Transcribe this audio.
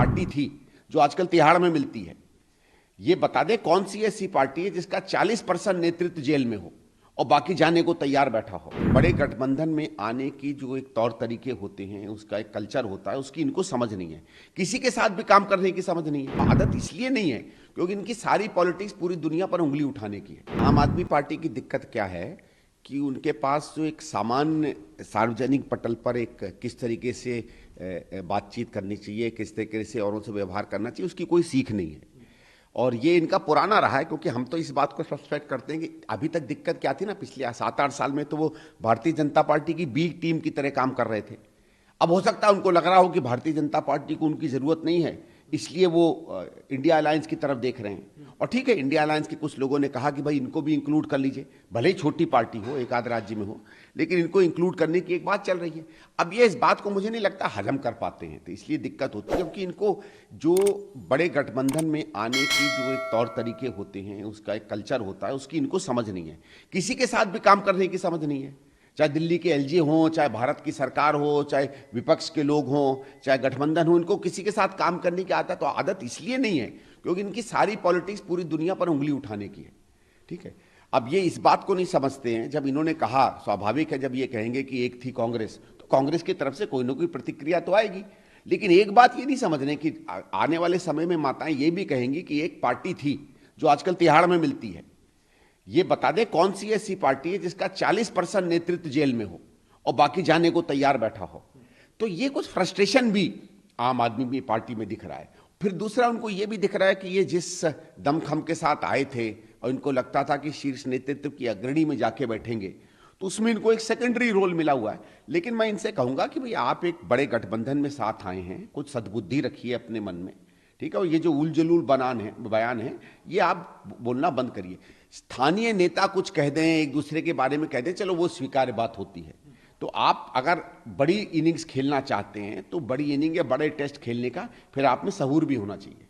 Party थी जो आजकल तिहाड़ में मिलती है, ये बता दे कौन सी ऐसी पार्टी है जिसका 40% नेतृत्व जेल में हो और बाकी जाने को तैयार बैठा हो। बड़े गठबंधन में आने की जो एक तौर तरीके होते हैं, उसका एक कल्चर होता है, उसकी इनको समझ नहीं है। किसी के साथ भी काम करने की समझ नहीं है। आदत इसलिए नहीं है क्योंकि इनकी सारी पॉलिटिक्स पूरी दुनिया पर उंगली उठाने की है। आम आदमी पार्टी की दिक्कत क्या है कि उनके पास जो एक सामान्य सार्वजनिक पटल पर एक किस तरीके से बातचीत करनी चाहिए, किस तरीके से औरों से व्यवहार करना चाहिए, उसकी कोई सीख नहीं है। और ये इनका पुराना रहा है, क्योंकि हम तो इस बात को सस्पेक्ट करते हैं कि अभी तक दिक्कत क्या थी ना, पिछले 7-8 साल में तो वो भारतीय जनता पार्टी की बी टीम की तरह काम कर रहे थे। अब हो सकता है उनको लग रहा हो कि भारतीय जनता पार्टी को उनकी ज़रूरत नहीं है, इसलिए वो इंडिया अलायंस की तरफ देख रहे हैं। और ठीक है, इंडिया अलायंस के कुछ लोगों ने कहा कि भाई इनको भी इंक्लूड कर लीजिए, भले ही छोटी पार्टी हो, एक आध राज्य में हो, लेकिन इनको इंक्लूड करने की एक बात चल रही है। अब ये इस बात को मुझे नहीं लगता हजम कर पाते हैं, तो इसलिए दिक्कत होती है, क्योंकि इनको जो बड़े गठबंधन में आने की जो एक तौर तरीके होते हैं, उसका एक कल्चर होता है, उसकी इनको समझ नहीं है। किसी के साथ भी काम करने की समझ नहीं है, चाहे दिल्ली के एलजी हों, चाहे भारत की सरकार हो, चाहे विपक्ष के लोग हों, चाहे गठबंधन हो, इनको किसी के साथ काम करने की आदत इसलिए नहीं है क्योंकि इनकी सारी पॉलिटिक्स पूरी दुनिया पर उंगली उठाने की है। ठीक है, अब ये इस बात को नहीं समझते हैं। जब इन्होंने कहा, स्वाभाविक है जब ये कहेंगे कि एक थी कांग्रेस, तो कांग्रेस की तरफ से कोई ना कोई प्रतिक्रिया तो आएगी। लेकिन एक बात ये नहीं समझ रहे कि आने वाले समय में माताएं ये भी कहेंगी कि एक पार्टी थी जो आजकल तिहाड़ में मिलती है। ये बता दे कौन सी ऐसी पार्टी है जिसका 40% नेतृत्व जेल में हो और बाकी जाने को तैयार बैठा हो। तो ये कुछ फ्रस्ट्रेशन भी आम आदमी पार्टी में दिख रहा है। फिर दूसरा, उनको ये भी दिख रहा है कि ये जिस दमखम के साथ आए थे और इनको लगता था कि शीर्ष नेतृत्व की अग्रणी में जाके बैठेंगे, तो उसमें इनको एक सेकेंडरी रोल मिला हुआ है। लेकिन मैं इनसे कहूंगा कि भाई आप एक बड़े गठबंधन में साथ आए हैं, कुछ सद्बुद्धि रखिए अपने मन में। ठीक है, और ये जो उल जलूल बयान है, ये आप बोलना बंद करिए। स्थानीय नेता कुछ कह दें, एक दूसरे के बारे में कह दें, चलो वो स्वीकार्य बात होती है। तो आप अगर बड़ी इनिंग्स खेलना चाहते हैं तो बड़ी इनिंग या बड़े टेस्ट खेलने का फिर आप में सहूर भी होना चाहिए।